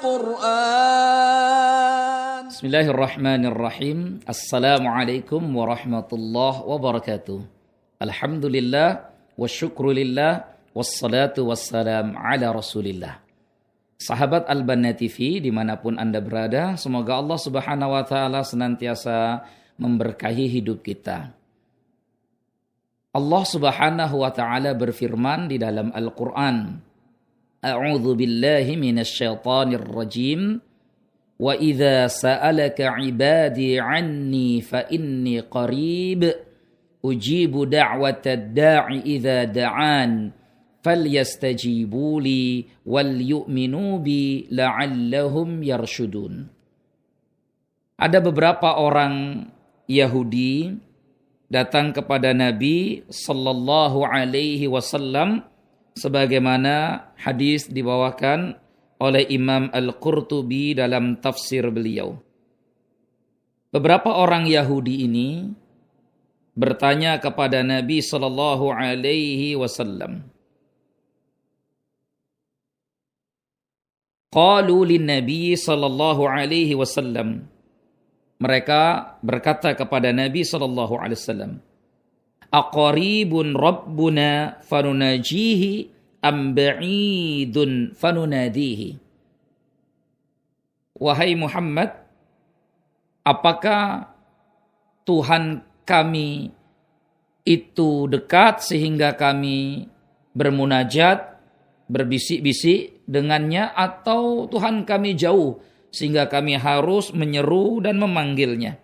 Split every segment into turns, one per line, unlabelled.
القرآن.
بسم الله الرحمن الرحيم. السلام عليكم ورحمة الله وبركاته. الحمد لله والشكر لله والصلاة والسلام على رسول الله. Sahabat Al-Banna TV dimanapun Anda berada, semoga Allah Subhanahu wa Ta'ala senantiasa memberkahi hidup kita. Allah Subhanahu wa Ta'ala berfirman di dalam Al-Quran, A'udzu billahi minasyaitonir rajim, wa idza sa'alaka 'ibadi 'anni fa inni qarib ujibu da'watad da'i idza da'an falyastajibu li wal yu'minu bi la'allahum yarshudun. Ada beberapa orang Yahudi datang kepada Nabi sallallahu alaihi wasallam sebagaimana hadis dibawakan oleh Imam Al-Qurtubi dalam tafsir beliau. Beberapa orang Yahudi ini bertanya kepada Nabi sallallahu alaihi wasallam. Qalu lin-nabi sallallahu alaihi wasallam. Mereka berkata kepada Nabi sallallahu alaihi wasallam, Aqaribun rabbuna fanunajihi am ba'idun fanunadihi. Wahai Muhammad, apakah Tuhan kami itu dekat sehingga kami bermunajat, berbisik-bisik dengannya, atau Tuhan kami jauh sehingga kami harus menyeru dan memanggilnya?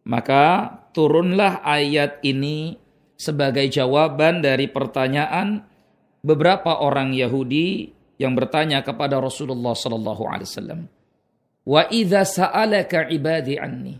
Maka turunlah ayat ini sebagai jawaban dari pertanyaan beberapa orang Yahudi yang bertanya kepada Rasulullah sallallahu alaihi wasallam. Wa idza sa'alaka ibadi anni.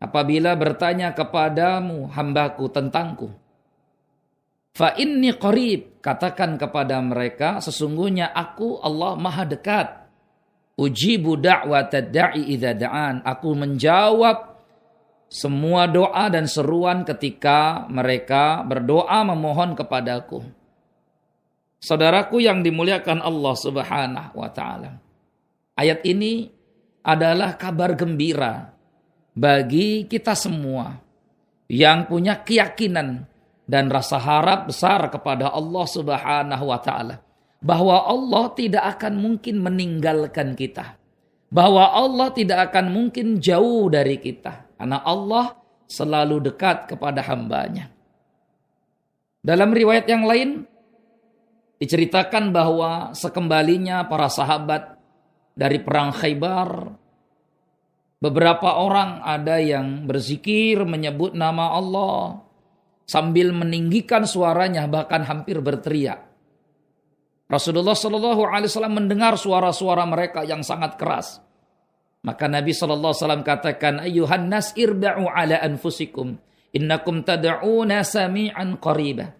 Apabila bertanya kepadamu hambaku tentangku, fa inni qarib, katakan kepada mereka sesungguhnya aku Allah Maha dekat. Ujibu da'watad da'i idza da'an, aku menjawab semua doa dan seruan ketika mereka berdoa memohon kepadaku. Saudaraku yang dimuliakan Allah Subhanahu wa Ta'ala, ayat ini adalah kabar gembira bagi kita semua yang punya keyakinan dan rasa harap besar kepada Allah Subhanahu wa Ta'ala, bahwa Allah tidak akan mungkin meninggalkan kita, bahwa Allah tidak akan mungkin jauh dari kita, karena Allah selalu dekat kepada hambanya. Dalam riwayat yang lain diceritakan bahwa sekembalinya para sahabat dari perang Khaybar, beberapa orang ada yang berzikir menyebut nama Allah sambil meninggikan suaranya, bahkan hampir berteriak. Rasulullah sallallahu alaihi wasallam mendengar suara-suara mereka yang sangat keras. Maka Nabi sallallahu alaihi wasallam katakan, "Ayyuhan nas irba'u ala anfusikum, innakum tad'una sami'an qariba."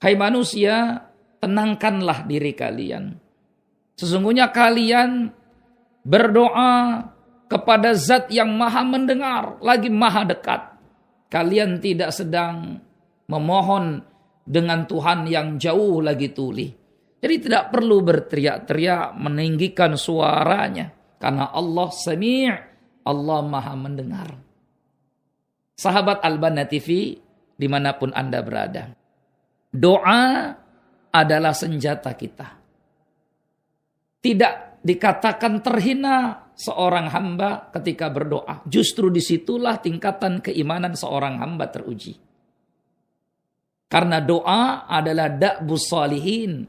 Hai manusia, tenangkanlah diri kalian. Sesungguhnya kalian berdoa kepada zat yang maha mendengar, lagi maha dekat. Kalian tidak sedang memohon dengan Tuhan yang jauh lagi tuli. Jadi tidak perlu berteriak-teriak, meninggikan suaranya. Karena Allah Sami', Allah maha mendengar. Sahabat Al-Banna TV, dimanapun Anda berada, doa adalah senjata kita. Tidak dikatakan terhina seorang hamba ketika berdoa. Justru disitulah tingkatan keimanan seorang hamba teruji. Karena doa adalah da'bus salihin,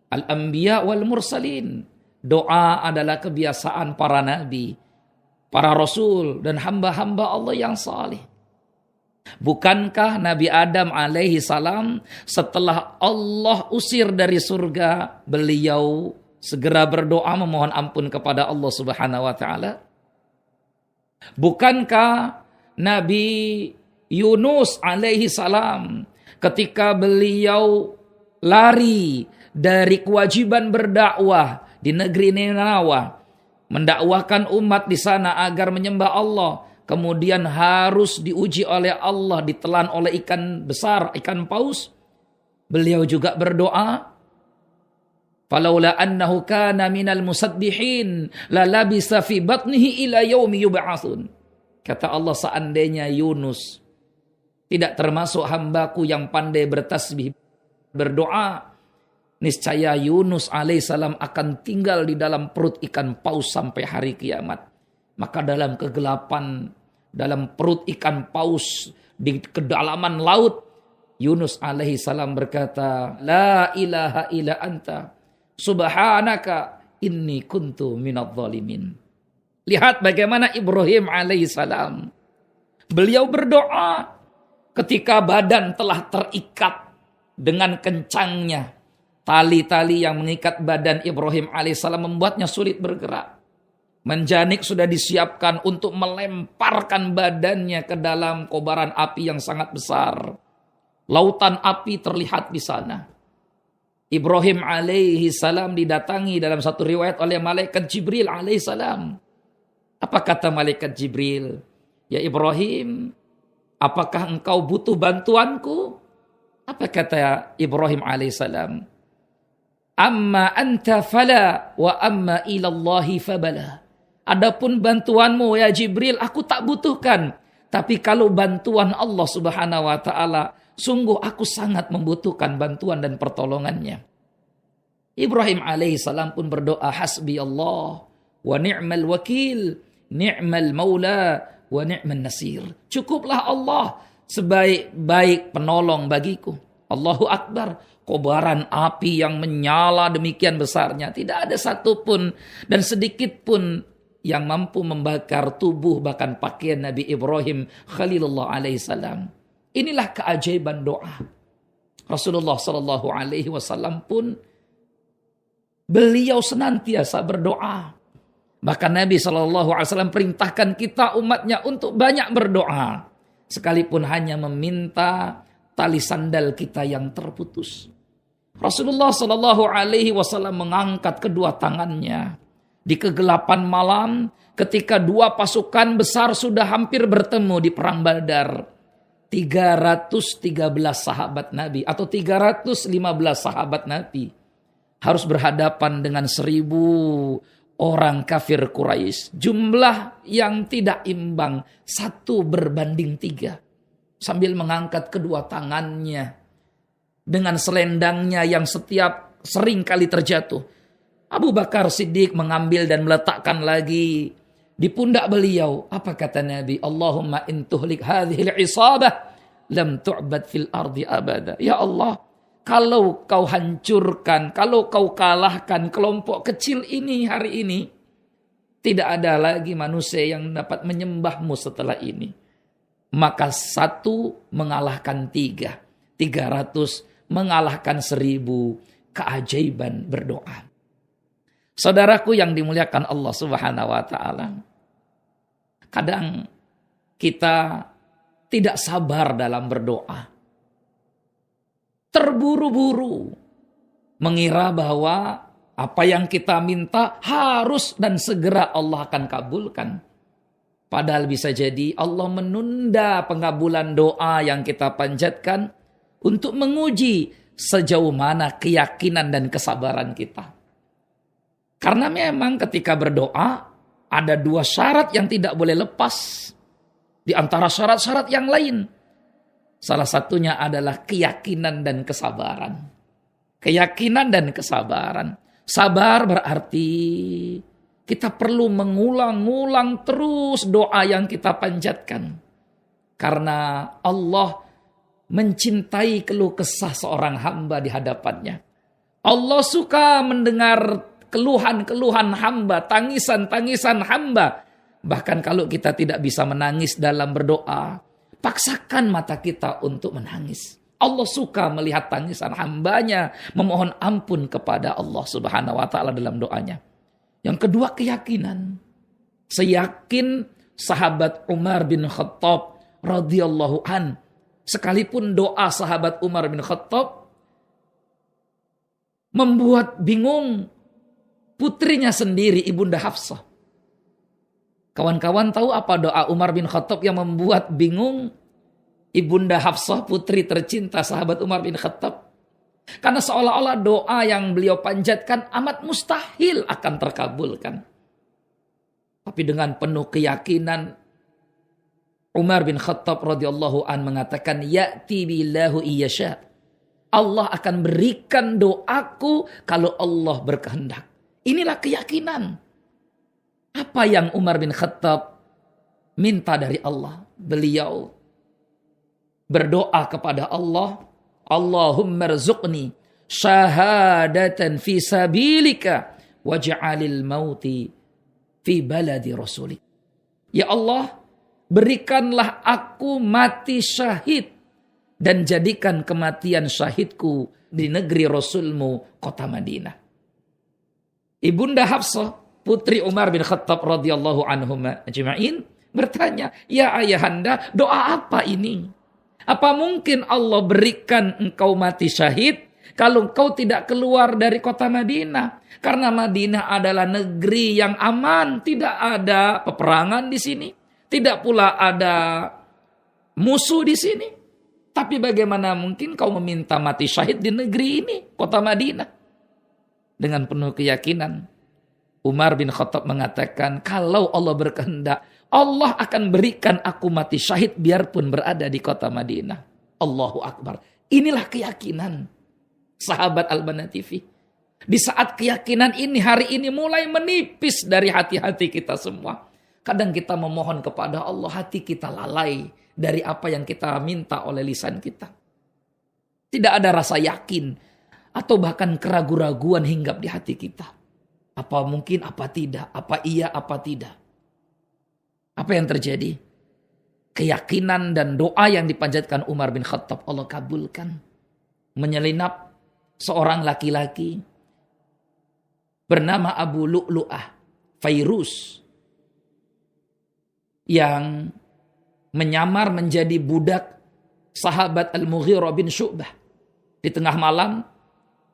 al-anbiya wal mursalin. Doa adalah kebiasaan para nabi, para rasul, dan hamba-hamba Allah yang saleh. Bukankah Nabi Adam alaihi salam setelah Allah usir dari surga, beliau segera berdoa memohon ampun kepada Allah Subhanahu wa Ta'ala? Bukankah Nabi Yunus alaihi salam ketika beliau lari dari kewajiban berdakwah di negeri Ninawa, mendakwahkan umat di sana agar menyembah Allah, kemudian harus diuji oleh Allah, ditelan oleh ikan besar, ikan paus, beliau juga berdoa. Falaula annahu kana minal musabbihin la labisa fi batnihi ila yaumi yub'atsun. Kata Allah, seandainya Yunus tidak termasuk hambaku yang pandai bertasbih, berdoa, niscaya Yunus alaihissalam akan tinggal di dalam perut ikan paus sampai hari kiamat. Maka dalam kegelapan, dalam perut ikan paus, di kedalaman laut, Yunus alaihissalam berkata, La ilaha illa anta, subhanaka inni kuntu minadh dhalimin. Lihat bagaimana Ibrahim alaihissalam. Beliau berdoa ketika badan telah terikat dengan kencangnya. Tali-tali yang mengikat badan Ibrahim alaihissalam membuatnya sulit bergerak. Menjanik sudah disiapkan untuk melemparkan badannya ke dalam kobaran api yang sangat besar. Lautan api terlihat di sana. Ibrahim alaihissalam didatangi dalam satu riwayat oleh malaikat Jibril alaihissalam. Apa kata malaikat Jibril? Ya Ibrahim, apakah engkau butuh bantuanku? Apa kata Ibrahim alaihissalam? Amma anta fala wa amma ilallahi fabala. Adapun bantuanmu ya Jibril, aku tak butuhkan. Tapi kalau bantuan Allah subhanahu wa ta'ala, sungguh aku sangat membutuhkan bantuan dan pertolongannya. Ibrahim alaihissalam pun berdoa, Hasbi Allah wa ni'mal wakil, ni'mal maula wa ni'man nasir. Cukuplah Allah sebaik-baik penolong bagiku. Allahu Akbar. Kobaran api yang menyala demikian besarnya. Tidak ada satupun dan sedikit pun yang mampu membakar tubuh bahkan pakaian Nabi Ibrahim Khalilullah alaihissalam. Inilah keajaiban doa. Rasulullah sallallahu alaihi wasallam pun beliau senantiasa berdoa. Bahkan Nabi sallallahu alaihi wasallam perintahkan kita umatnya untuk banyak berdoa. Sekalipun hanya meminta tali sandal kita yang terputus. Rasulullah sallallahu alaihi wasallam mengangkat kedua tangannya di kegelapan malam ketika dua pasukan besar sudah hampir bertemu di perang Badar. 313 sahabat Nabi atau 315 sahabat Nabi harus berhadapan dengan 1000 orang kafir Quraisy. Jumlah yang tidak imbang, 1:3. Sambil mengangkat kedua tangannya dengan selendangnya yang sering kali terjatuh. Abu Bakar Siddiq mengambil dan meletakkan lagi di pundak beliau. Apa kata Nabi? Allahumma in tuhlik hadhil isabah lam tu'bad fil ardi abada. Ya Allah, kalau kau hancurkan, kalau kau kalahkan kelompok kecil ini hari ini, tidak ada lagi manusia yang dapat menyembahmu setelah ini. Maka 1 mengalahkan 3. 300 mengalahkan 1000. Keajaiban berdoa. Saudaraku yang dimuliakan Allah subhanahu wa ta'ala. Kadang kita tidak sabar dalam berdoa. Terburu-buru. Mengira bahwa apa yang kita minta harus dan segera Allah akan kabulkan. Padahal bisa jadi Allah menunda pengabulan doa yang kita panjatkan untuk menguji sejauh mana keyakinan dan kesabaran kita. Karena memang ketika berdoa ada 2 syarat yang tidak boleh lepas di antara syarat-syarat yang lain. Salah satunya adalah keyakinan dan kesabaran. Keyakinan dan kesabaran. Sabar berarti kita perlu mengulang-ulang terus doa yang kita panjatkan. Karena Allah mencintai keluh kesah seorang hamba di hadapannya. Allah suka mendengar keluhan-keluhan hamba, tangisan-tangisan hamba. Bahkan kalau kita tidak bisa menangis dalam berdoa, paksakan mata kita untuk menangis. Allah suka melihat tangisan hambanya, memohon ampun kepada Allah subhanahu wa ta'ala dalam doanya. Yang kedua, keyakinan. Seyakin sahabat Umar bin Khattab radhiyallahu an, sekalipun doa sahabat Umar bin Khattab membuat bingung putrinya sendiri, Ibunda Hafsah. Kawan-kawan tahu apa doa Umar bin Khattab yang membuat bingung Ibunda Hafsah, putri tercinta sahabat Umar bin Khattab? Karena seolah-olah doa yang beliau panjatkan amat mustahil akan terkabulkan. Tapi dengan penuh keyakinan, Umar bin Khattab radhiyallahu an mengatakan, ya'ti billahu iyasha. Allah akan berikan doaku kalau Allah berkehendak. Inilah keyakinan. Apa yang Umar bin Khattab minta dari Allah? Beliau berdoa kepada Allah, Allahumma rzuqni syahadatan fi sabilika waj'alil mauti fi baladi rasulik. Ya Allah, berikanlah aku mati syahid dan jadikan kematian syahidku di negeri Rasulmu, kota Madinah. Ibunda Hafsah, putri Umar bin Khattab radhiyallahu anhuma ajma'in, bertanya, ya ayahanda, doa apa ini? Apa mungkin Allah berikan engkau mati syahid kalau engkau tidak keluar dari kota Madinah? Karena Madinah adalah negeri yang aman, tidak ada peperangan di sini, tidak pula ada musuh di sini. Tapi bagaimana mungkin kau meminta mati syahid di negeri ini, kota Madinah? Dengan penuh keyakinan, Umar bin Khattab mengatakan, kalau Allah berkehendak, Allah akan berikan aku mati syahid biarpun berada di kota Madinah. Allahu Akbar. Inilah keyakinan sahabat Al-Banna TV. Di saat keyakinan ini hari ini mulai menipis dari hati-hati kita semua. Kadang kita memohon kepada Allah, hati kita lalai dari apa yang kita minta oleh lisan kita. Tidak ada rasa yakin atau bahkan keraguan-raguan hinggap di hati kita. Apa mungkin, apa tidak, apa iya, apa tidak. Apa yang terjadi? Keyakinan dan doa yang dipanjatkan Umar bin Khattab Allah kabulkan. Menyelinap seorang laki-laki bernama Abu Lu'lu'ah Fairuz yang menyamar menjadi budak sahabat Al-Mughirah bin Syu'bah. Di tengah malam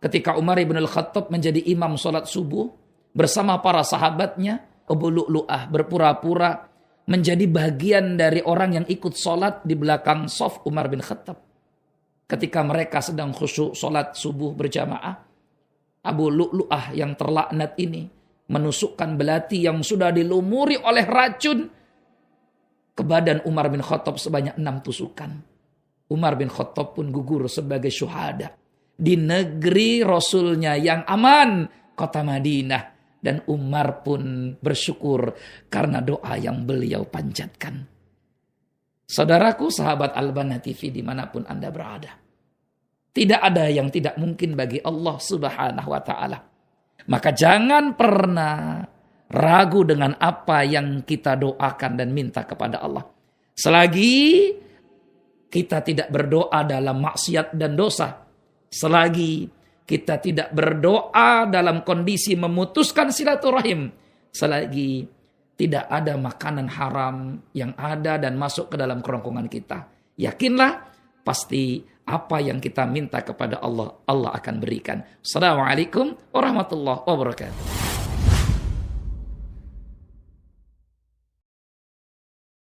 ketika Umar bin Al-Khattab menjadi imam sholat subuh bersama para sahabatnya, Abu Lu'lu'ah berpura-pura menjadi bagian dari orang yang ikut sholat di belakang shaf Umar bin Khattab. Ketika mereka sedang khusyuk sholat subuh berjamaah, Abu Lu'lu'ah yang terlaknat ini menusukkan belati yang sudah dilumuri oleh racun ke badan Umar bin Khattab sebanyak 6 tusukan. Umar bin Khattab pun gugur sebagai syuhada di negeri Rasulnya yang aman, kota Madinah. Dan Umar pun bersyukur karena doa yang beliau panjatkan. Saudaraku, sahabat Al-Banna TV dimanapun Anda berada. Tidak ada yang tidak mungkin bagi Allah Subhanahu wa ta'ala. Maka jangan pernah ragu dengan apa yang kita doakan dan minta kepada Allah. Selagi kita tidak berdoa dalam maksiat dan dosa. Selagi kita tidak berdoa dalam kondisi memutuskan silaturahim. Selagi tidak ada makanan haram yang ada dan masuk ke dalam kerongkongan kita. Yakinlah pasti apa yang kita minta kepada Allah, Allah akan berikan. Assalamualaikum warahmatullahi wabarakatuh.